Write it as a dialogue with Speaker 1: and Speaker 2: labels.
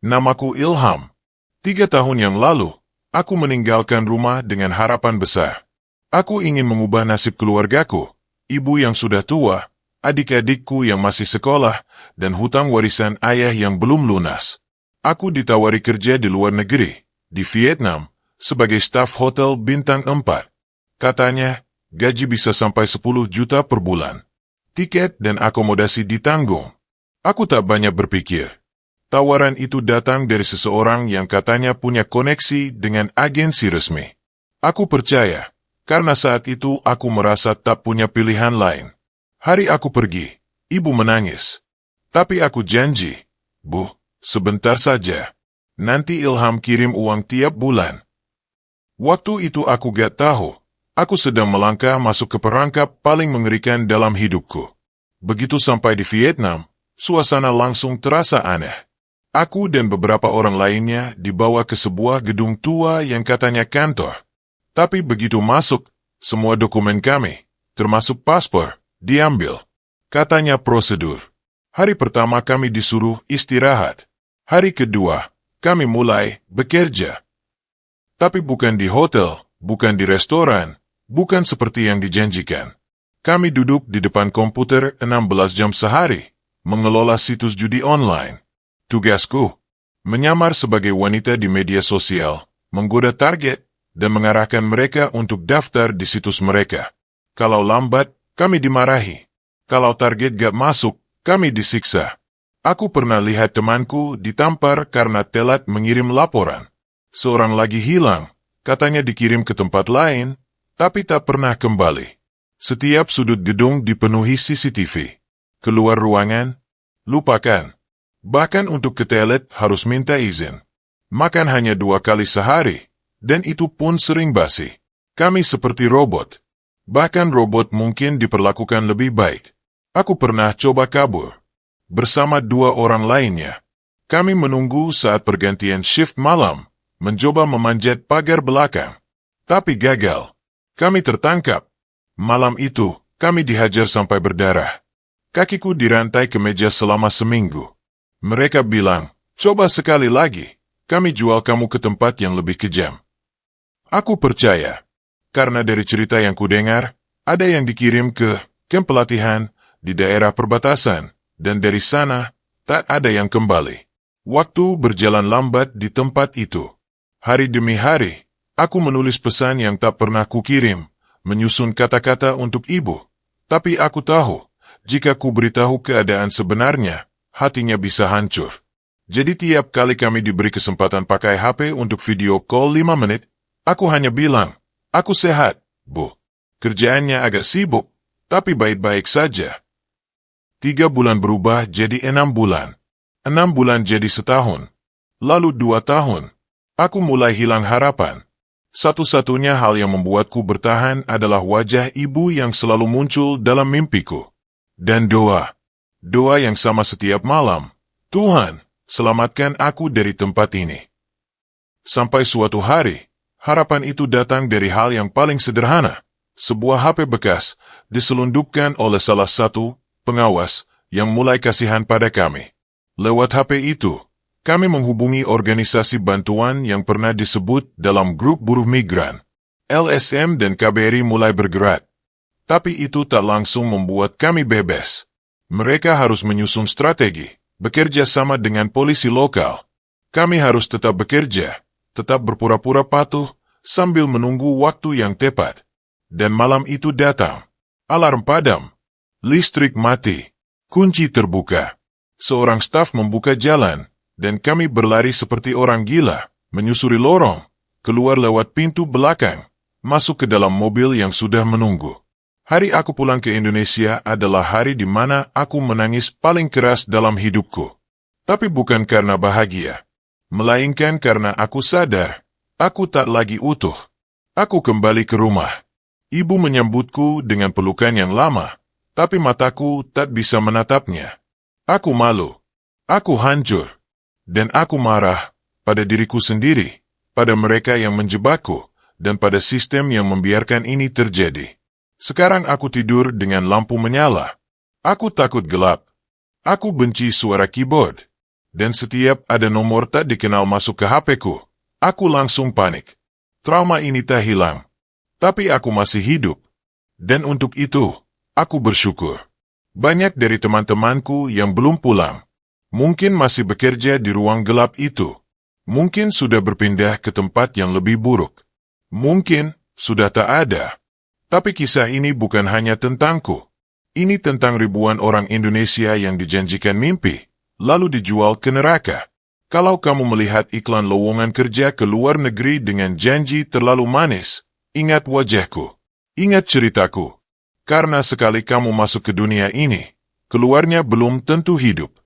Speaker 1: Namaku Ilham. 3 tahun yang lalu, aku meninggalkan rumah dengan harapan besar. Aku ingin mengubah nasib keluargaku, ibu yang sudah tua, adik-adikku yang masih sekolah, dan hutang warisan ayah yang belum lunas. Aku ditawari kerja di luar negeri, di Vietnam, sebagai staf hotel bintang 4. Katanya, gaji bisa sampai 10 juta per bulan. Tiket dan akomodasi ditanggung. Aku tak banyak berpikir. Tawaran itu datang dari seseorang yang katanya punya koneksi dengan agensi resmi. Aku percaya, karena saat itu aku merasa tak punya pilihan lain. Hari aku pergi, ibu menangis. Tapi aku janji, Bu, sebentar saja. Nanti Ilham kirim uang tiap bulan. Waktu itu aku gak tahu, aku sedang melangkah masuk ke perangkap paling mengerikan dalam hidupku. Begitu sampai di Vietnam, suasana langsung terasa aneh. Aku dan beberapa orang lainnya dibawa ke sebuah gedung tua yang katanya kantor. Tapi begitu masuk, semua dokumen kami, termasuk paspor, diambil. Katanya prosedur. Hari pertama kami disuruh istirahat. Hari kedua, kami mulai bekerja. Tapi bukan di hotel, bukan di restoran, bukan seperti yang dijanjikan. Kami duduk di depan komputer 16 jam sehari, mengelola situs judi online. Tugasku, menyamar sebagai wanita di media sosial, menggoda target, dan mengarahkan mereka untuk daftar di situs mereka. Kalau lambat, kami dimarahi. Kalau target gak masuk, kami disiksa. Aku pernah lihat temanku ditampar karena telat mengirim laporan. Seorang lagi hilang, katanya dikirim ke tempat lain, tapi tak pernah kembali. Setiap sudut gedung dipenuhi CCTV. Keluar ruangan, lupakan. Bahkan untuk ke toilet harus minta izin. Makan hanya 2 kali sehari, dan itu pun sering basi. Kami seperti robot. Bahkan robot mungkin diperlakukan lebih baik. Aku pernah coba kabur. Bersama 2 orang lainnya. Kami menunggu saat pergantian shift malam, mencoba memanjat pagar belakang. Tapi gagal. Kami tertangkap. Malam itu, kami dihajar sampai berdarah. Kakiku dirantai ke meja selama seminggu. Mereka bilang, coba sekali lagi, kami jual kamu ke tempat yang lebih kejam. Aku percaya, karena dari cerita yang kudengar, ada yang dikirim ke kamp pelatihan di daerah perbatasan, dan dari sana, tak ada yang kembali. Waktu berjalan lambat di tempat itu. Hari demi hari, aku menulis pesan yang tak pernah kukirim, menyusun kata-kata untuk ibu. Tapi aku tahu, jika ku beritahu keadaan sebenarnya, hatinya bisa hancur. Jadi tiap kali kami diberi kesempatan pakai HP untuk video call 5 menit, aku hanya bilang, aku sehat, Bu. Kerjaannya agak sibuk, tapi baik-baik saja. 3 bulan berubah jadi 6 bulan. 6 bulan jadi setahun. Lalu 2 tahun. Aku mulai hilang harapan. Satu-satunya hal yang membuatku bertahan adalah wajah ibu yang selalu muncul dalam mimpiku. Dan doa. Doa yang sama setiap malam. Tuhan, selamatkan aku dari tempat ini. Sampai suatu hari, harapan itu datang dari hal yang paling sederhana. Sebuah HP bekas diselundupkan oleh salah satu pengawas yang mulai kasihan pada kami. Lewat HP itu, kami menghubungi organisasi bantuan yang pernah disebut dalam grup buruh migran. LSM dan KBRI mulai bergerak. Tapi itu tak langsung membuat kami bebas. Mereka harus menyusun strategi, bekerja sama dengan polisi lokal. Kami harus tetap bekerja, tetap berpura-pura patuh, sambil menunggu waktu yang tepat. Dan malam itu datang. Alarm padam. Listrik mati. Kunci terbuka. Seorang staf membuka jalan. Dan kami berlari seperti orang gila, menyusuri lorong, keluar lewat pintu belakang, masuk ke dalam mobil yang sudah menunggu. Hari aku pulang ke Indonesia adalah hari di mana aku menangis paling keras dalam hidupku. Tapi bukan karena bahagia, melainkan karena aku sadar, aku tak lagi utuh. Aku kembali ke rumah. Ibu menyambutku dengan pelukan yang lama, tapi mataku tak bisa menatapnya. Aku malu. Aku hancur. Dan aku marah pada diriku sendiri, pada mereka yang menjebakku, dan pada sistem yang membiarkan ini terjadi. Sekarang aku tidur dengan lampu menyala. Aku takut gelap. Aku benci suara keyboard. Dan setiap ada nomor tak dikenal masuk ke HP-ku, aku langsung panik. Trauma ini tak hilang. Tapi aku masih hidup. Dan untuk itu, aku bersyukur. Banyak dari teman-temanku yang belum pulang. Mungkin masih bekerja di ruang gelap itu. Mungkin sudah berpindah ke tempat yang lebih buruk. Mungkin sudah tak ada. Tapi kisah ini bukan hanya tentangku. Ini tentang ribuan orang Indonesia yang dijanjikan mimpi, lalu dijual ke neraka. Kalau kamu melihat iklan lowongan kerja ke luar negeri dengan janji terlalu manis, ingat wajahku. Ingat ceritaku. Karena sekali kamu masuk ke dunia ini, keluarnya belum tentu hidup.